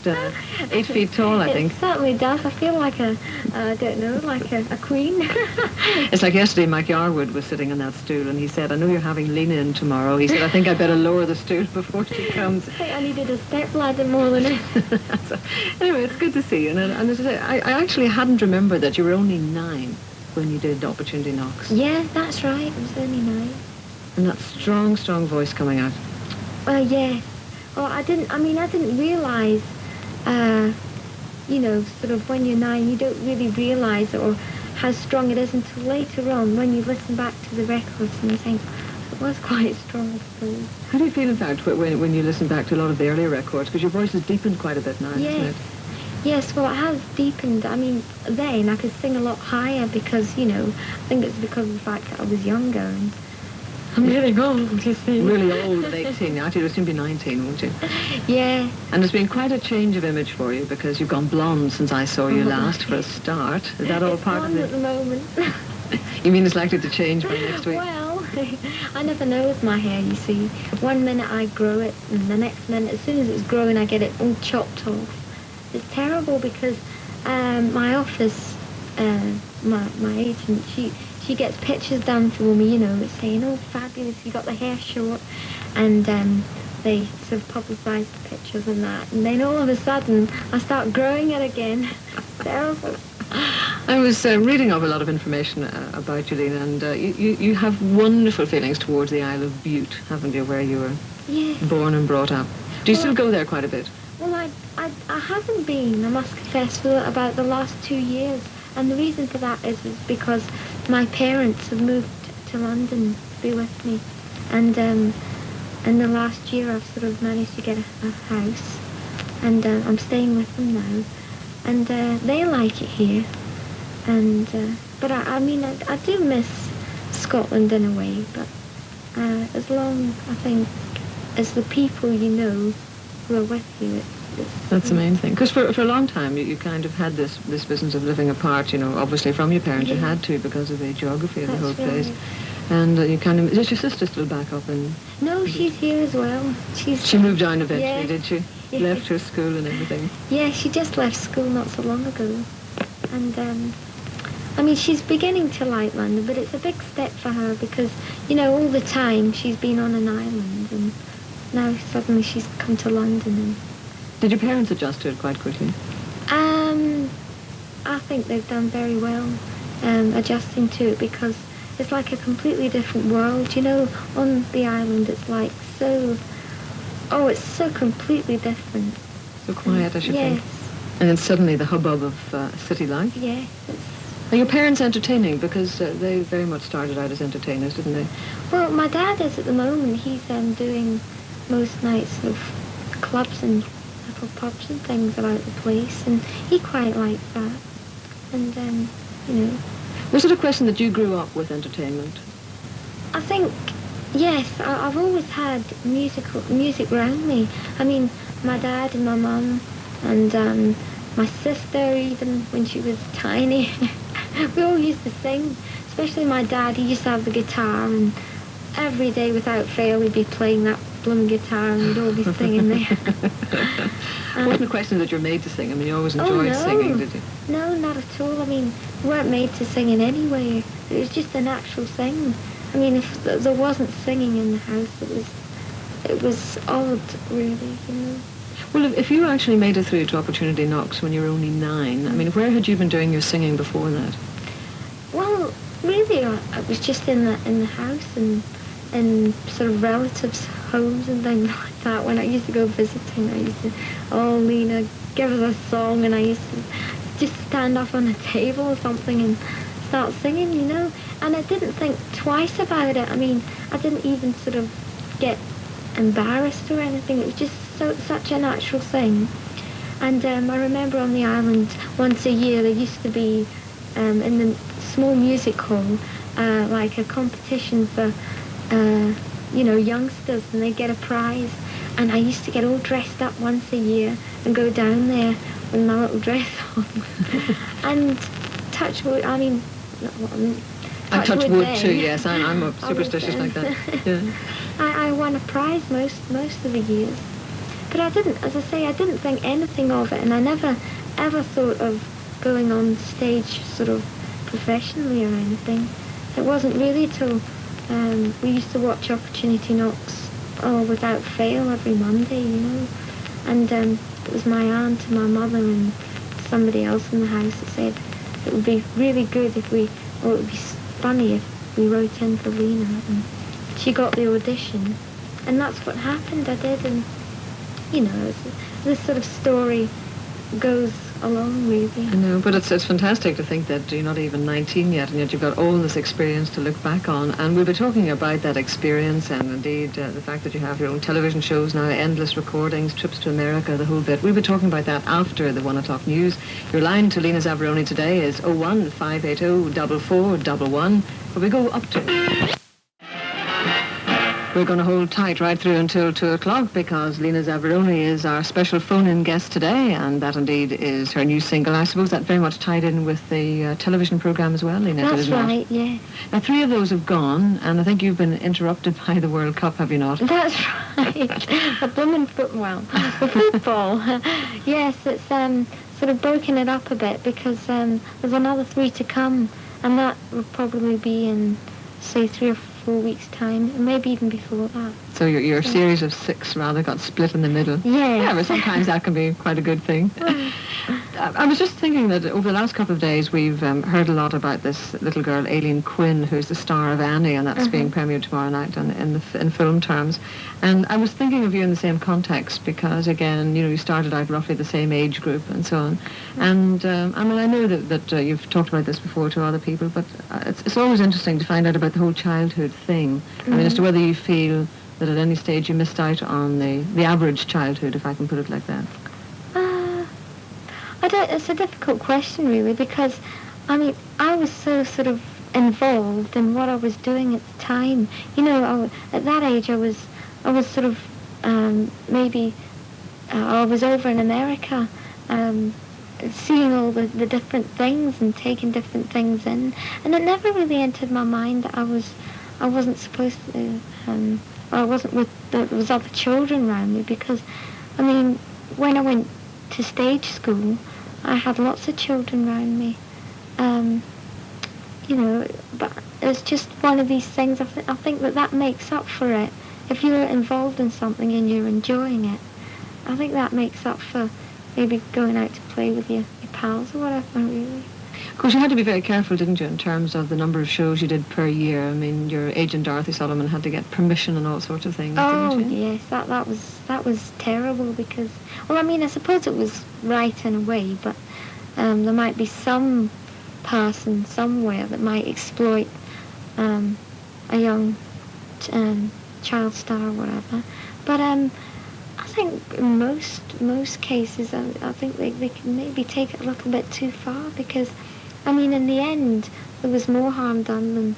8 feet tall, I think. It certainly does. I feel like I don't know, like a queen. It's like yesterday, Mike Yarwood was sitting on that stool, and he said, I know you're having Lena in tomorrow. He said, I think I better lower the stool before she comes. I think I needed a step ladder more than it. So, anyway, it's good to see you. And as I say, I actually hadn't remembered that you were only 9 when you did Opportunity Knocks. Yeah, that's right. I was only 9. And that strong, strong voice coming out. Well, yeah. Well, I didn't realise, sort of when you're 9, you don't really realise it or how strong it is until later on when you listen back to the records and you think, it was quite strong, I suppose. How do you feel about when you listen back to a lot of the earlier records? Because your voice has deepened quite a bit now, hasn't it? Yes, well, it has deepened. I mean, then I could sing a lot higher because, I think it's because of the fact that I was younger and I'm really old, you see. Really old at 18. Actually, you'll soon be 19, won't you? Yeah. And there's been quite a change of image for you because you've gone blonde since I saw you last for a start. Is that all part of it? At the moment. You mean it's likely to change by next week? Well, I never know with my hair, you see. One minute I grow it and the next minute, as soon as it's growing, I get it all chopped off. It's terrible because my office, my agent, she gets pictures done for me, saying, oh, fabulous, you got the hair short. And they sort of publicise the pictures and that. And then all of a sudden, I start growing it again. It's terrible. I was reading up a lot of information about you, Lena, and you have wonderful feelings towards the Isle of Bute, haven't you, where you were born and brought up. Do you still go there quite a bit? Well, I haven't been, I must confess, for about the last 2 years. And the reason for that is because my parents have moved to London to be with me. And in the last year I've sort of managed to get a house. And I'm staying with them now. And they like it here. And but I mean, I do miss Scotland in a way. But as long, I think, as the people you know who are with you, that's the main thing. Because for a long time, you kind of had this business of living apart, obviously from your parents. You had to because of the geography of the whole place. And you kind of... Is your sister still back up in... No, she's here as well. She moved down eventually, did she? Yeah. Left her school and everything? Yeah, she just left school not so long ago. And, I mean, she's beginning to like London, but it's a big step for her because, all the time she's been on an island and now suddenly she's come to London and... Did your parents adjust to it quite quickly? I think they've done very well adjusting to it because it's like a completely different world. On the island it's like it's so completely different. So quiet, I should think. Yes. And then suddenly the hubbub of city life? Yes. Are your parents entertaining? Because they very much started out as entertainers, didn't they? Well, my dad is at the moment. He's doing most nights of clubs and little pubs and things about the place, and he quite likes that. And, Was it a question that you grew up with entertainment? I think, yes. I've always had music around me. I mean, my dad and my mum and my sister, even when she was tiny, we all used to sing. Especially my dad, he used to have the guitar, and every day without fail he'd be playing that blooming guitar and we'd all be singing there. It wasn't a question that you're made to sing. I mean, you always enjoyed singing, did you? No, not at all. I mean, we weren't made to sing in any way. It was just a natural thing. I mean, if there wasn't singing in the house, it was odd, really, Well, if you actually made it through to Opportunity Knocks when you were only 9, I mean, where had you been doing your singing before that? Well, really, I was just in the house and in sort of relatives' homes and things like that. When I used to go visiting, I used to, oh, Lena, give us a song, and I used to just stand up on a table or something and start singing, And I didn't think twice about it. I mean, I didn't even sort of get embarrassed or anything. It was just such a natural thing. And I remember on the island once a year there used to be in the small music hall like a competition for youngsters, and they get a prize. And I used to get all dressed up once a year and go down there with my little dress on. And touch wood, I mean, I touch wood too, yes. I'm superstitious like that. Yeah. I won a prize most of the years. But I didn't, as I say, I didn't think anything of it, and I never ever thought of going on stage sort of professionally or anything. It wasn't really till we used to watch Opportunity Knocks without fail every Monday, you know. And it was my aunt and my mother and somebody else in the house that said it would be really good if we, or it would be funny if we wrote in for Lena. And she got the audition, and that's what happened. I did, and you know, this sort of story goes along really. I know, but it's fantastic to think that you're not even 19 yet, and yet you've got all this experience to look back on. And we'll be talking about that experience, and indeed the fact that you have your own television shows now, endless recordings, trips to America, the whole bit. We'll be talking about that after the 1 o'clock news. Your line to Lena Zavaroni today is 01 580 4411. But we go up to... We're going to hold tight right through until 2 o'clock because Lena Zavaroni is our special phone-in guest today, and that indeed is her new single. I suppose that very much tied in with the television programme as well, Lena. That's right, yeah. Now, 3 of those have gone, and I think you've been interrupted by the World Cup, have you not? That's right. The blooming football. The football. Yes, it's sort of broken it up a bit because there's another 3 to come, and that will probably be in, say, 3 or 4 weeks' time, and maybe even before that. So your series of 6 rather got split in the middle. Yeah, but sometimes that can be quite a good thing. I was just thinking that over the last couple of days we've heard a lot about this little girl, Aileen Quinn, who's the star of Annie, and that's being premiered tomorrow night in film terms. And I was thinking of you in the same context because, again, you know, you started out roughly the same age group and so on. And I mean, I know that you've talked about this before to other people, but it's always interesting to find out about the whole childhood thing. I mean, as to whether you feel that at any stage you missed out on the average childhood, if I can put it like that. It's a difficult question, really, because, I mean, I was so sort of involved in what I was doing at the time. You know, at that age, I was sort of, maybe, I was over in America, seeing all the different things and taking different things in, and it never really entered my mind that I wasn't supposed to, I wasn't with, there was other children around me, because, I mean, when I went to stage school, I had lots of children around me, you know, but it's just one of these things. I think that makes up for it. If you're involved in something and you're enjoying it, I think that makes up for maybe going out to play with your pals or whatever, really. Of course, you had to be very careful, didn't you, in terms of the number of shows you did per year. I mean, your agent, Dorothy Solomon, had to get permission and all sorts of things, didn't you? Yes, that was terrible because, well, I mean, I suppose it was right in a way, but there might be some person somewhere that might exploit a young child star or whatever. But I think in most cases, I think they can maybe take it a little bit too far because, I mean, in the end, there was more harm done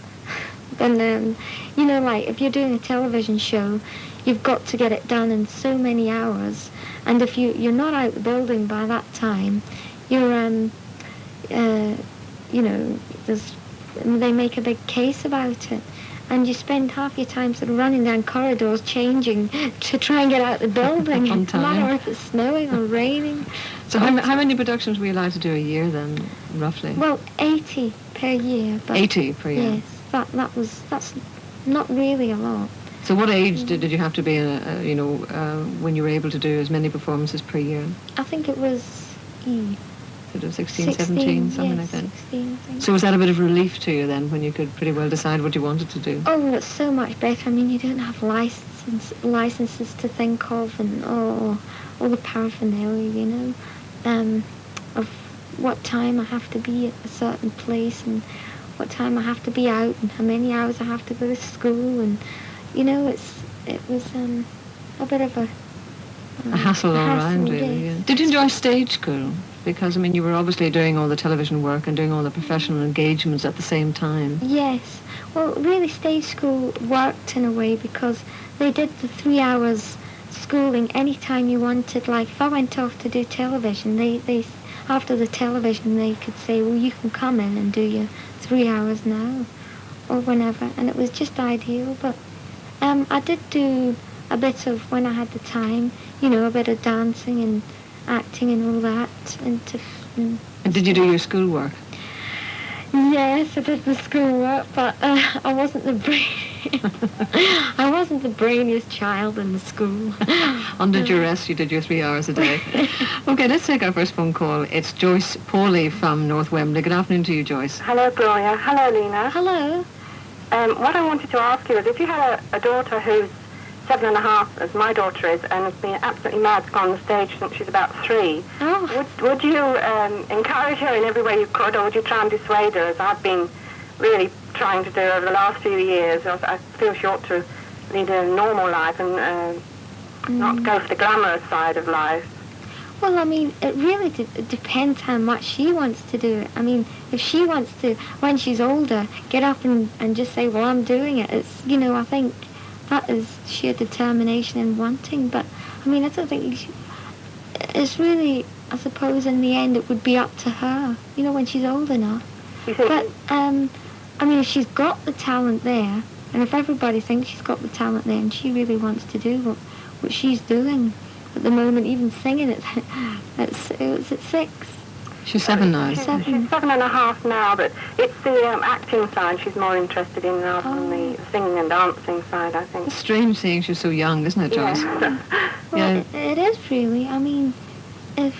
than you know, like if you're doing a television show, you've got to get it done in so many hours, and if you're not out the building by that time, you're you know, they make a big case about it. And you spend half your time sort of running down corridors, changing to try and get out the building. On No matter if it's snowing or raining. So how many productions were you allowed to do a year then, roughly? Well, 80 per year. But 80 per year? Yes, that's not really a lot. So what age did you have to be, you know, when you were able to do as many performances per year? I think it was Sort of 16, 17, something like that. 16, I think. So was that a bit of relief to you then, when you could pretty well decide what you wanted to do? Oh, it's so much better. I mean, you don't have licenses to think of, and all the paraphernalia, you know, of what time I have to be at a certain place, and what time I have to be out, and how many hours I have to go to school, and you know, it was a bit of a hassle all around, really. Yes. Yeah. Did you enjoy stage school? Because, I mean, you were obviously doing all the television work and doing all the professional engagements at the same time. Yes. Well, really, stage school worked in a way because they did the 3 hours schooling any time you wanted. Like, if I went off to do television, they after the television, they could say, well, you can come in and do your 3 hours now or whenever. And it was just ideal. But I did do a bit of, when I had the time, a bit of dancing and acting and all that. And did you do your schoolwork? Yes, I did the schoolwork, but I wasn't the I wasn't the brainiest child in the school. Under duress, you did your 3 hours a day. Okay, let's take our first phone call. It's Joyce Pauly from North Wembley. Good afternoon to you, Joyce. Hello, Gloria. Hello, Lena. Hello. What I wanted to ask you is, if you had a daughter who's 7.5, as my daughter is, and has been absolutely mad on the stage since she's about 3, would you encourage her in every way you could, or would you try and dissuade her, as I've been really trying to do over the last few years? I feel she ought to lead a normal life and not go for the glamorous side of life. Well, I mean, it really depends how much she wants to do it. I mean, if she wants to, when she's older, get up and just say, well, I'm doing it, it's, I think that is sheer determination and wanting. But, I mean, I don't think it's really, I suppose, in the end, it would be up to her, when she's old enough. But, I mean, if she's got the talent there, and if everybody thinks she's got the talent there, and she really wants to do what she's doing at the moment, even singing it, it's at 6. She's 7 now. She's 7.5 now, but it's the acting side she's more interested in rather than the singing and dancing side, I think. It's strange seeing she's so young, isn't it, Joyce? Yeah. Well, it is really. I mean, if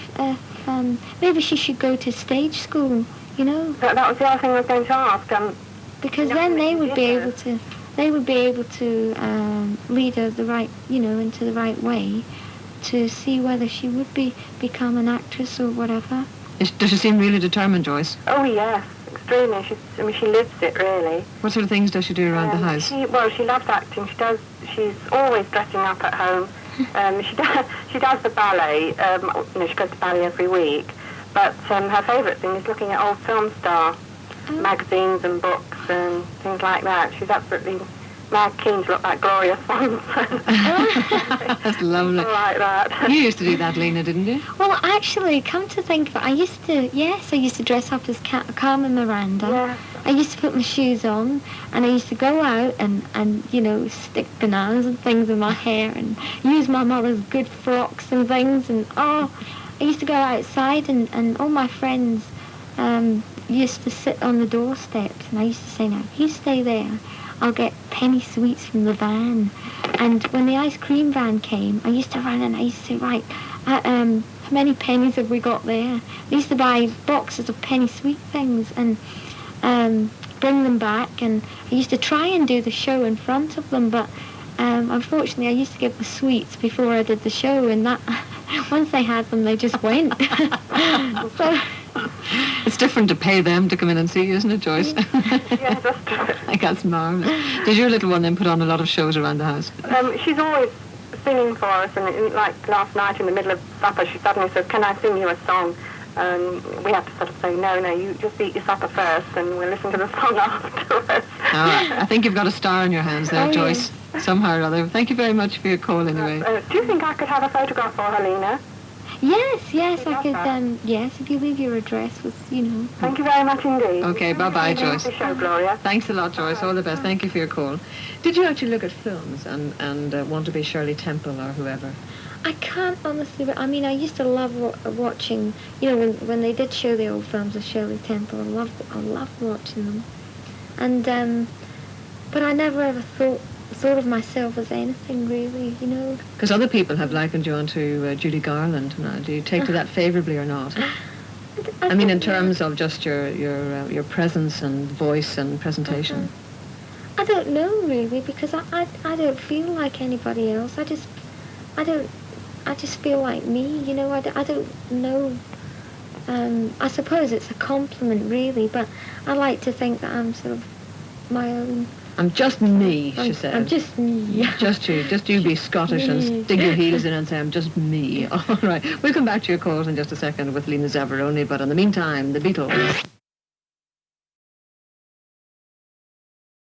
maybe she should go to stage school, That was the other thing I was going to ask. Because then they would be able to lead her the right, into the right way, to see whether she would become an actress or whatever. Does she seem really determined, Joyce? Oh, yes, extremely. She lives it, really. What sort of things does she do around the house? She loves acting. She's always dressing up at home. She does the ballet. She goes to ballet every week. But her favourite thing is looking at old film star magazines and books and things like that. She's absolutely mad keen to look like Gloria Hunniford. That's lovely. People like that. You used to do that, Lena, didn't you? Well, actually, come to think of it, I used to dress up as Carmen Miranda. Yes. I used to put my shoes on, and I used to go out and stick bananas and things in my hair and use my mother's good frocks and things. And I used to go outside, and all my friends used to sit on the doorsteps, and I used to say, now, you stay there. I'll get penny sweets from the van. And when the ice cream van came, I used to run and I used to say, right, how many pennies have we got there? I used to buy boxes of penny sweet things and bring them back. And I used to try and do the show in front of them, but unfortunately I used to give the sweets before I did the show, and that once they had them, they just went. So, it's different to pay them to come in and see you, isn't it, Joyce? Yes, that's true. I think that's marvellous. Did your little one then put on a lot of shows around the house? She's always singing for us, and like last night in the middle of supper, she suddenly said, can I sing you a song? We have to sort of say, no, you just eat your supper first, and we'll listen to the song afterwards. All right. I think you've got a star in your hands there, Joyce, somehow or other. Thank you very much for your call, anyway. Do you think I could have a photograph for her, Lena? Yes, I could, yes, if you leave your address with, Thank you very much indeed. Okay, bye-bye, Joyce. Nice show, Gloria. Thanks a lot, Joyce. All the best. Thank you for your call. Did you actually look at films and want to be Shirley Temple or whoever? I can't honestly, but I mean, I used to love watching, when they did show the old films of Shirley Temple. I loved watching them. And, but I never ever thought of myself as anything really, Because other people have likened you onto Judy Garland now. Do you take to that favourably or not? I mean, in terms of just your presence and voice and presentation. I don't know really, because I don't feel like anybody else. I just feel like me, I don't know. I suppose it's a compliment really, but I like to think that I'm sort of my own. I'm just me, she said. I'm just me. Just you be Scottish and dig your heels in and say, I'm just me. All right. We'll come back to your calls in just a second with Lena Zavaroni, but in the meantime, the Beatles.